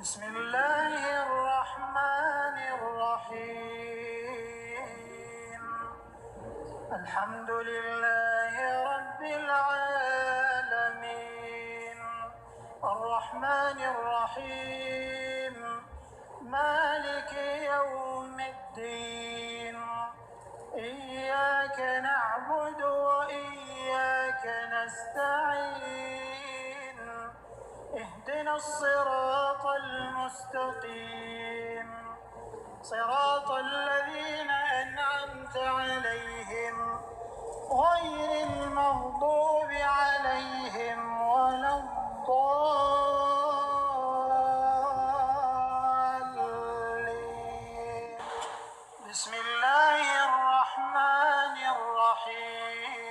بسم الله الرحمن الرحيم الحمد لله رب العالمين الرحمن الرحيم مالك يوم الدين إياك نعبد وإياك نستعين اهدنا الصراط المستقيم صراط الذين أنعمت عليهم غير المغضوب عليهم ولا الضالين بسم الله الرحمن الرحيم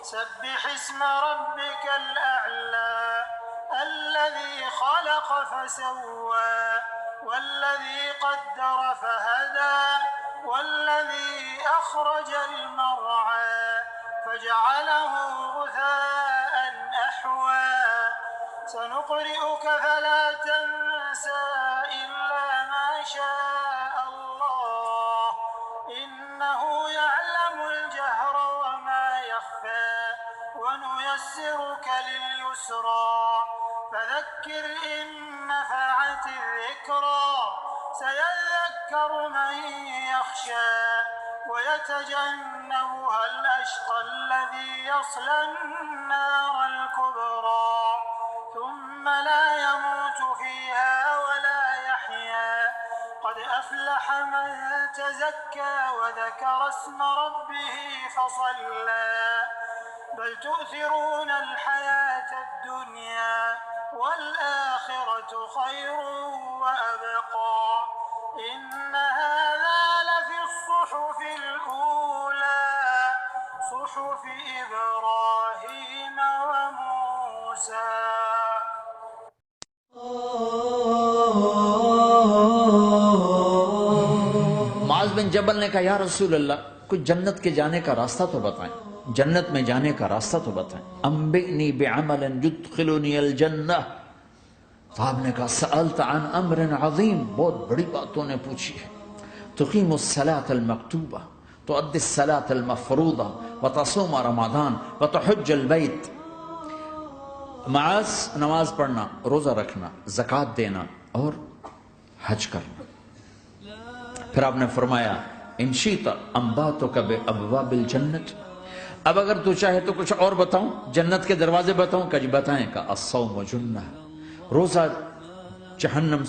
سبح اسم ربك الأعلى الذي خلق فسوى والذي قدر فهدى والذي أخرج المرعى فجعله غثاء أحوى سنقرئك فلا تنسى إلا ما شاء الله إنه يعلم الجهر وما يخفى ونيسرك لليسرى فذكر إن نفعت الذكرى سيذكر من يخشى ويتجنبها الأشقى الذي يصلى النار الكبرى ثم لا يموت فيها ولا يحيا قد أفلح من تزكى وذكر اسم ربه فصلى بل تؤثرون الحياة الدنيا والآخرة خير وأبقى إن هذا لفي الصحف الأولى صحف إبراهيم وموسى معاذ بن جبل نے کہا یا رسول اللہ کوئی جنت کے جانے کا راستہ تو بتائیں، جنت میں جانے کا راستہ تو بتائیں۔ انبئنی بعمل یدخلنی الجنہ۔ صاحب نے کہا سألت عن امر عظیم، بہت بڑی باتوں نے پوچھی ہے۔ تقیم الصلاة المکتوبہ، تؤدی الصلاة المفروضہ، وتصوم رمضان، وتحج البیت۔ معاذ نماز پڑھنا، روزہ رکھنا، زکوٰۃ دینا اور حج کرنا۔ پھر آپ نے فرمایا ان شئت انبأتک بابواب الجنۃ، اب اگر تو چاہے تو کچھ اور بتاؤں، جنت کے دروازے بتاؤں؟ کہ جی بتائیں۔ کہ الصوم جنہ، روزہ جہنم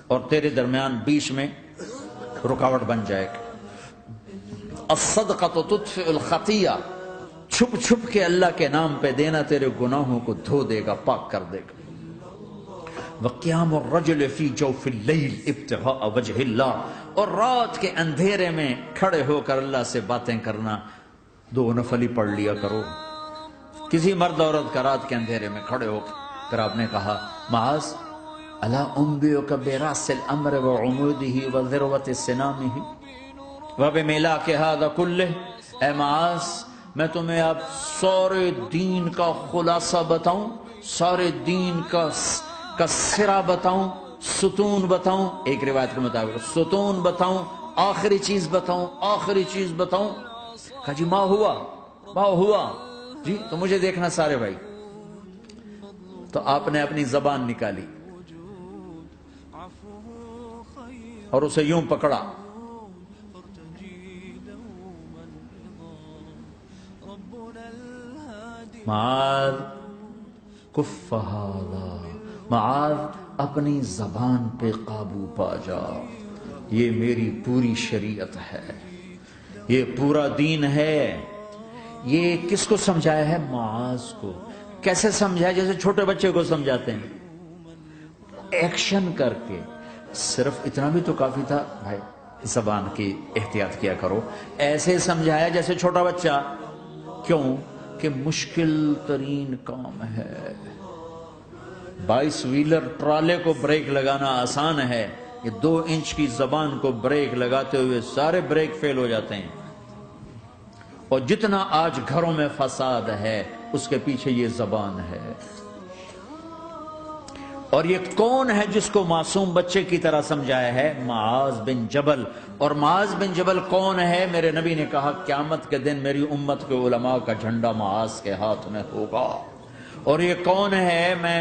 اور تیرے درمیان بیچ میں رکاوٹ بن جائے گا۔ الصدقۃ تطفئ الخطیہ، چھپ چھپ کے اللہ کے نام پہ دینا تیرے گناہوں کو دھو دے گا، پاک کر دے گا۔ وقیام الرجل فی جوف اللیل ابتغاء وجہ اللہ، اور رات کے اندھیرے میں کھڑے ہو کر اللہ سے باتیں کرنا۔ دو نفلی پڑھ لیا کرو، کسی مرد عورت کا رات کے اندھیرے میں کھڑے ہو۔ پھر آپ نے کہا معاذ الا انبئک براس الامر وعمودہ وذروۃ سنامہ وبملاک ھذا کلہ، اے معاذ میں تمہیں اب سارے دین کا خلاصہ بتاؤں، سارے دین کا سرا بتاؤں، ستون بتاؤں، ایک روایت کے مطابق ستون بتاؤں، آخری چیز بتاؤں، آخری چیز بتاؤں۔ کہا جی ما ہوا جی، تو مجھے دیکھنا سارے بھائی۔ تو آپ نے اپنی زبان نکالی اور اسے یوں پکڑا، معاذ کف ھذا، معاذ اپنی زبان پہ قابو پا جا، یہ میری پوری شریعت ہے، یہ پورا دین ہے۔ یہ کس کو سمجھایا ہے؟ معاذ کو۔ کیسے سمجھایا؟ جیسے چھوٹے بچے کو سمجھاتے ہیں، ایکشن کر کے۔ صرف اتنا بھی تو کافی تھا بھائی، زبان کی احتیاط کیا کرو۔ ایسے سمجھایا جیسے چھوٹا بچہ۔ کیوں؟ کہ مشکل ترین کام ہے۔ 22 ویلر ٹرالے کو بریک لگانا آسان ہے، یہ 2 انچ کی زبان کو بریک لگاتے ہوئے سارے بریک فیل ہو جاتے ہیں۔ اور جتنا آج گھروں میں فساد ہے اس کے پیچھے یہ زبان ہے۔ اور یہ کون ہے جس کو معصوم بچے کی طرح سمجھایا ہے؟ معاذ بن جبل۔ اور معاذ بن جبل کون ہے؟ میرے نبی نے کہا قیامت کے دن میری امت کے علماء کا جھنڈا معاذ کے ہاتھ میں ہوگا۔ اور یہ کون ہے؟ میں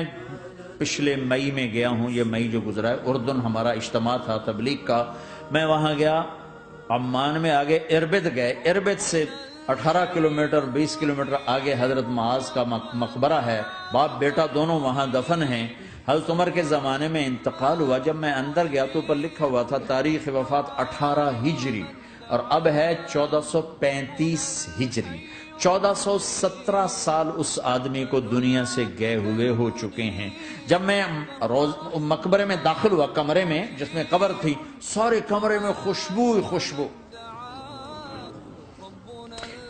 پچھلے مئی میں گیا ہوں، یہ مئی جو گزرا ہے، اردن ہمارا اجتماع تھا تبلیغ کا، میں وہاں گیا، عمان میں آگے اربد گئے، اربد سے 18 کلومیٹر 20 کلومیٹر آگے حضرت معاذ کا مقبرہ ہے، باپ بیٹا دونوں وہاں دفن ہیں۔ حضرت عمر کے زمانے میں انتقال ہوا، جب میں اندر گیا تو اوپر لکھا ہوا تھا تاریخ وفات 18 ہجری، اور اب ہے 1435 ہجری۔ 1417 سال اس آدمی کو دنیا سے گئے ہوئے ہو چکے ہیں۔ جب میں مقبرے میں داخل ہوا، کمرے میں جس میں قبر تھی، سارے کمرے میں خوشبو ہی خوشبو۔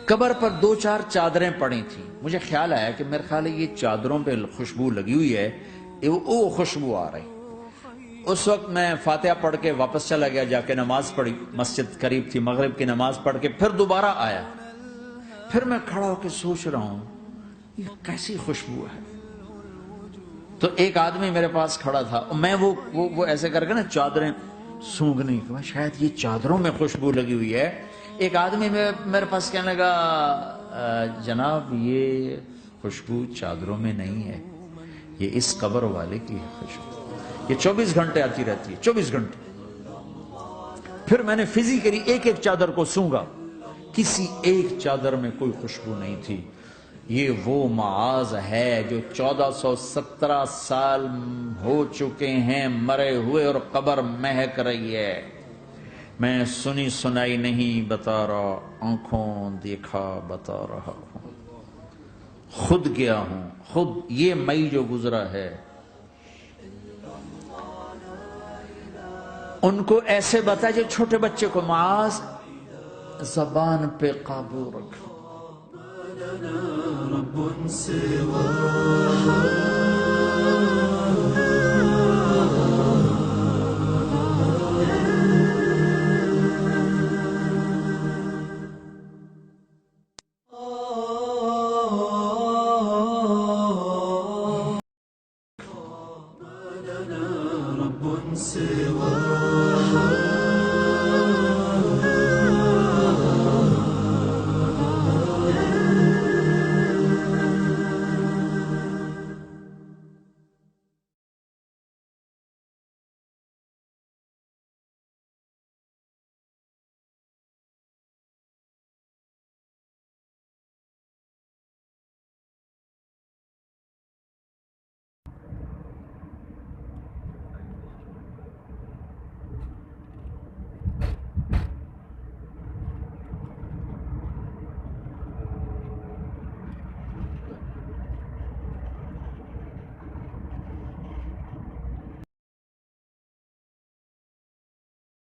قبر پر 2-4 چادریں پڑی تھیں، مجھے خیال آیا کہ میرے خیال ہے یہ چادروں پہ خوشبو لگی ہوئی ہے، وہ خوشبو آ رہی۔ اس وقت میں فاتحہ پڑھ کے واپس چلا گیا، جا کے نماز پڑھی، مسجد قریب تھی، مغرب کی نماز پڑھ کے پھر دوبارہ آیا، پھر میں کھڑا ہو کے سوچ رہا ہوں یہ کیسی خوشبو ہے۔ تو ایک آدمی میرے پاس کھڑا تھا، میں وہ ایسے کر کے نا چادریں سونگنے کی، شاید یہ چادروں میں خوشبو لگی ہوئی ہے۔ ایک آدمی میرے پاس کہنے لگا جناب یہ خوشبو چادروں میں نہیں ہے، یہ اس قبر والے کی ہے خوشبو، یہ 24 گھنٹے آتی رہتی ہے، 24 گھنٹے۔ پھر میں نے فزیکلی ایک ایک چادر کو سونگا، کسی ایک چادر میں کوئی خوشبو نہیں تھی۔ یہ وہ معاذ ہے جو 1417 سال ہو چکے ہیں مرے ہوئے، اور قبر مہک رہی ہے۔ میں سنی سنائی نہیں بتا رہا، آنکھوں دیکھا بتا رہا ہوں، خود گیا ہوں، خود یہ مئی جو گزرا ہے۔ ان کو ایسے بتا جو چھوٹے بچے کو، معاذ زبان پہ قابو رکھو، رب سوا